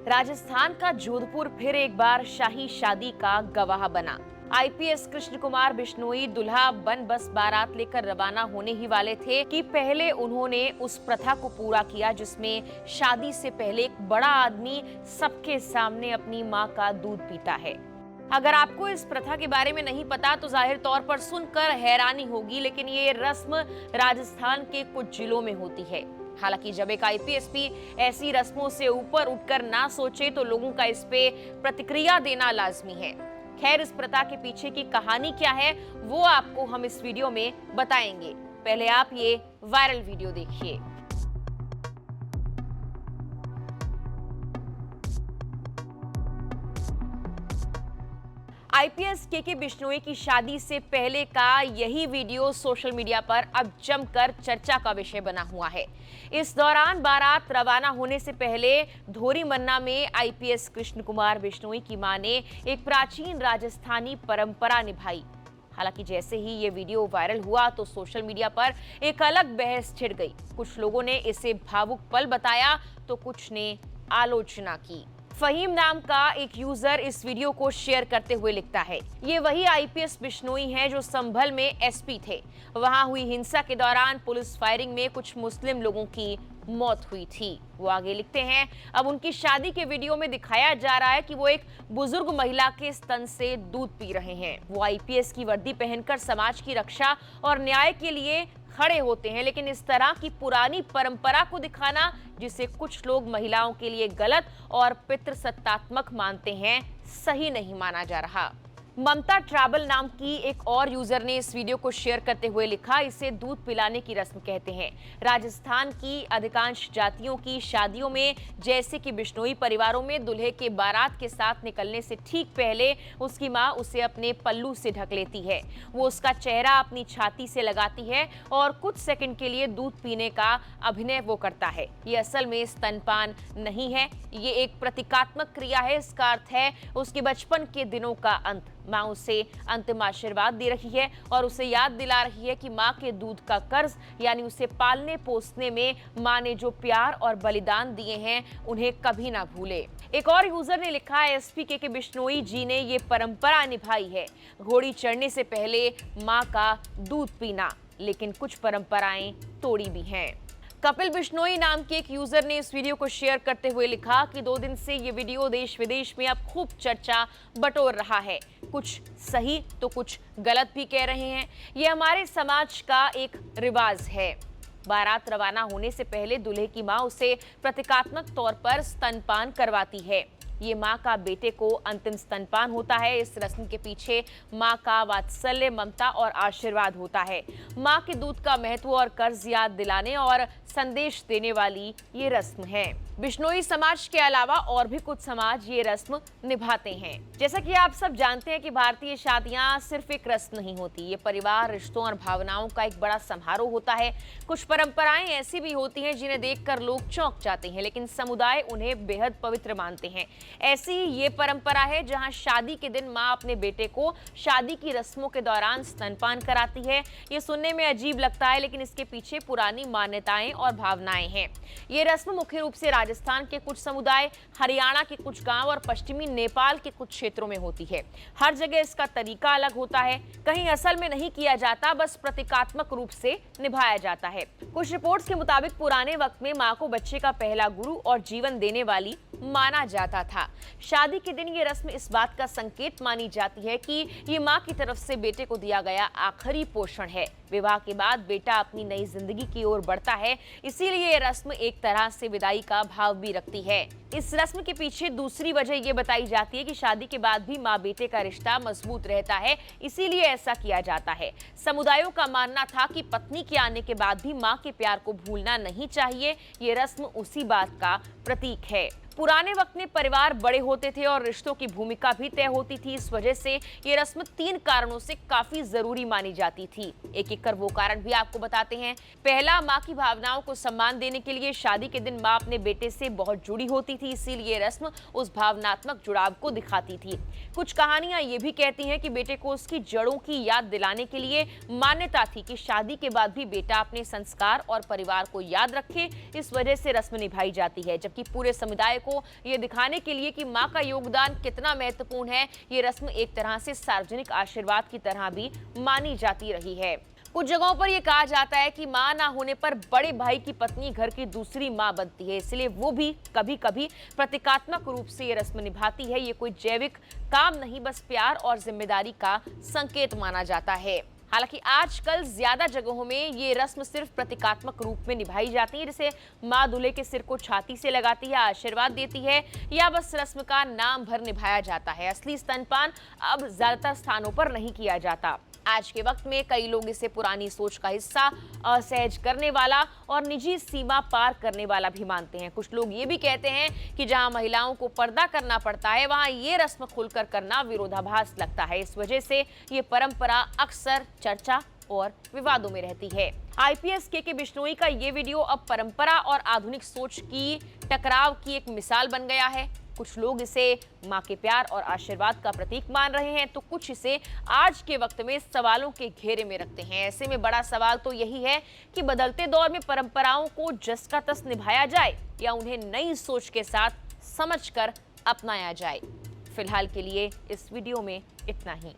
राजस्थान का जोधपुर फिर एक बार शाही शादी का गवाह बना। आईपीएस कृष्ण कुमार बिश्नोई दुल्हा बन बस बारात लेकर रवाना होने ही वाले थे कि पहले उन्होंने उस प्रथा को पूरा किया जिसमें शादी से पहले एक बड़ा आदमी सबके सामने अपनी मां का दूध पीता है। अगर आपको इस प्रथा के बारे में नहीं पता तो जाहिर तौर पर सुनकर हैरानी होगी, लेकिन ये रस्म राजस्थान के कुछ जिलों में होती है। हालांकि जब एक आईपीएस भी ऐसी रस्मों से ऊपर उठकर ना सोचे तो लोगों का इस पे प्रतिक्रिया देना लाजमी है। खैर, इस प्रथा के पीछे की कहानी क्या है वो आपको हम इस वीडियो में बताएंगे। पहले आप ये वायरल वीडियो देखिए। आईपीएस के बिश्नोई की शादी से पहले का यही वीडियो सोशल मीडिया पर अब जमकर चर्चा का विषय बना हुआ है। इस दौरान बारात रवाना होने से पहले धोरीमन्ना में आईपीएस कृष्ण कुमार बिश्नोई की मां ने एक प्राचीन राजस्थानी परंपरा निभाई। हालांकि जैसे ही ये वीडियो वायरल हुआ तो सोशल मीडिया पर एक अलग बहस छिड़ गई। कुछ लोगों ने इसे भावुक पल बताया तो कुछ ने आलोचना की। फहीम नाम का एक यूजर इस वीडियो को शेयर करते हुए लिखता है, ये वही आईपीएस बिश्नोई हैं जो संभल में एसपी थे। वहां हुई हिंसा के दौरान पुलिस फायरिंग में कुछ मुस्लिम लोगों की मौत हुई थी। वो आगे लिखते हैं, अब उनकी शादी के वीडियो में दिखाया जा रहा है कि वो एक बुजुर्ग महिला के स्तन से दूध पी रहे हैं। वो आईपीएस की वर्दी पहनकर समाज की रक्षा और न्याय के लिए खड़े होते हैं, लेकिन इस तरह की पुरानी परंपरा को दिखाना जिसे कुछ लोग महिलाओं के लिए गलत और पितृसत्तात्मक मानते हैं, सही नहीं माना जा रहा। ममता ट्रैवल नाम की एक और यूजर ने इस वीडियो को शेयर करते हुए लिखा, इसे दूध पिलाने की रस्म कहते हैं। राजस्थान की अधिकांश जातियों की शादियों में जैसे कि बिश्नोई परिवारों में दूल्हे के बारात के साथ निकलने से ठीक पहले उसकी मां उसे अपने पल्लू से ढक लेती है। वो उसका चेहरा अपनी छाती से लगाती है और कुछ सेकंड के लिए दूध पीने का अभिनय वो करता है। ये असल में स्तनपान नहीं है, ये एक प्रतीकात्मक क्रिया है। इसका अर्थ है उसके बचपन के दिनों का अंत। मां उसे अंतिम आशीर्वाद दे रही है और उसे याद दिला रही है कि मां के दूध का कर्ज यानी उसे पालने पोसने में मां ने जो प्यार और बलिदान दिए हैं उन्हें कभी ना भूले। एक और यूजर ने लिखा है, एसपी के बिश्नोई जी ने ये परंपरा निभाई है, घोड़ी चढ़ने से पहले मां का दूध पीना, लेकिन कुछ परंपराएं तोड़ी भी हैं। कपिल बिश्नोई नाम के एक यूजर ने इस वीडियो को शेयर करते हुए लिखा कि 2 दिन से ये वीडियो देश विदेश में अब खूब चर्चा बटोर रहा है। कुछ सही तो कुछ गलत भी कह रहे हैं। ये हमारे समाज का एक रिवाज है। बारात रवाना होने से पहले दूल्हे की मां उसे प्रतीकात्मक तौर पर स्तनपान करवाती है। ये मां का बेटे को अंतिम स्तनपान होता है। इस रस्म के पीछे मां का वात्सल्य, ममता और आशीर्वाद होता है। मां के दूध का महत्व और कर्ज याद दिलाने और संदेश देने वाली ये रस्म है। बिश्नोई समाज के अलावा और भी कुछ समाज ये रस्म निभाते हैं। जैसा कि आप सब जानते हैं कि भारतीय शादियां सिर्फ एक रस्म नहीं होती, ये परिवार, रिश्तों और भावनाओं का एक बड़ा समारोह होता है। कुछ परंपराएं ऐसी भी होती हैं जिन्हें देखकर लोग चौंक जाते हैं, लेकिन समुदाय उन्हें बेहद पवित्र मानते हैं। ऐसी ही ये परंपरा है जहां शादी के दिन मां अपने बेटे को शादी की रस्मों के दौरान स्तनपान कराती है। ये सुनने में अजीब लगता है, लेकिन इसके पीछे पुरानी मान्यताएं और भावनाएं हैं। ये रस्म मुख्य रूप से राजस्थान के कुछ समुदाय, हरियाणा के कुछ गांव और पश्चिमी नेपाल के कुछ क्षेत्रों में होती है। हर जगह इसका तरीका अलग होता है। कहीं असल में नहीं किया जाता, बस प्रतीकात्मक रूप से निभाया जाता है। कुछ रिपोर्ट्स के मुताबिक पुराने वक्त में मां को बच्चे का पहला गुरु और जीवन देने वाली माना जाता था। शादी के दिन ये रस्म इस बात का संकेत मानी जाती है कि ये मां की तरफ से बेटे को दिया गया आखिरी पोषण है। विवाह के बाद बेटा अपनी नई जिंदगी की ओर बढ़ता है, इसीलिए ये रस्म एक तरह से विदाई का भाव भी रखती है। इस रस्म के पीछे दूसरी वजह ये बताई जाती है कि शादी के बाद भी मां बेटे का रिश्ता मजबूत रहता है, इसीलिए ऐसा किया जाता है। समुदायों का मानना था कि पत्नी के आने के बाद भी मां के प्यार को भूलना नहीं चाहिए। ये रस्म उसी बात का प्रतीक है। पुराने वक्त में परिवार बड़े होते थे और रिश्तों की भूमिका भी तय होती थी। इस वजह से ये रस्म 3 कारणों से काफी जरूरी मानी जाती थी। एक एक कर वो कारण भी आपको बताते हैं। पहला, मां की भावनाओं को सम्मान देने के लिए शादी के दिन मां अपने बेटे से बहुत जुड़ी होती थी, इसीलिए रस्म उस भावनात्मक जुड़ाव को दिखाती थी। कुछ कहानियां ये भी कहती हैं कि बेटे को उसकी जड़ों की याद दिलाने के लिए मान्यता थी कि शादी के बाद भी बेटा अपने संस्कार और परिवार को याद रखे। इस वजह से रस्म निभाई जाती है, जबकि पूरे समुदाय को ये दिखाने के लिए कि मां का योगदान कितना महत्वपूर्ण है, ये रस्म एक तरह से सार्वजनिक आशीर्वाद की तरह भी मानी जाती रही है। कुछ जगहों पर यह कहा जाता है कि मां ना होने पर बड़े भाई की पत्नी घर की दूसरी मां बनती है, इसलिए वो भी कभी-कभी प्रतीकात्मक रूप से ये रस्म निभाती है। ये कोई जैविक काम नहीं, बस प्यार और जिम्मेदारी का संकेत माना जाता है। हालांकि आजकल ज्यादा जगहों में ये रस्म सिर्फ प्रतीकात्मक रूप में निभाई जाती है, जैसे मां दूल्हे के सिर को छाती से लगाती है, आशीर्वाद देती है, या बस रस्म का नाम भर निभाया जाता है। असली स्तनपान अब ज्यादातर स्थानों पर नहीं किया जाता। आज के वक्त में कई लोग इसे पुरानी सोच का हिस्सा, असहज करने वाला और निजी सीमा पार करने वाला भी मानते हैं। कुछ लोग ये भी कहते हैं कि जहां महिलाओं को पर्दा करना पड़ता है, वहां ये रस्म खुलकर करना विरोधाभास लगता है। इस वजह से ये परंपरा अक्सर चर्चा और विवादों में रहती है। आईपीएस के बिश्नोई का ये वीडियो अब परंपरा और आधुनिक सोच की टकराव की एक मिसाल बन गया है। कुछ लोग इसे मां के प्यार और आशीर्वाद का प्रतीक मान रहे हैं, तो कुछ इसे आज के वक्त में सवालों के घेरे में रखते हैं। ऐसे में बड़ा सवाल तो यही है कि बदलते दौर में परंपराओं को जस का तस निभाया जाए या उन्हें नई सोच के साथ समझकर अपनाया जाए। फिलहाल के लिए इस वीडियो में इतना ही।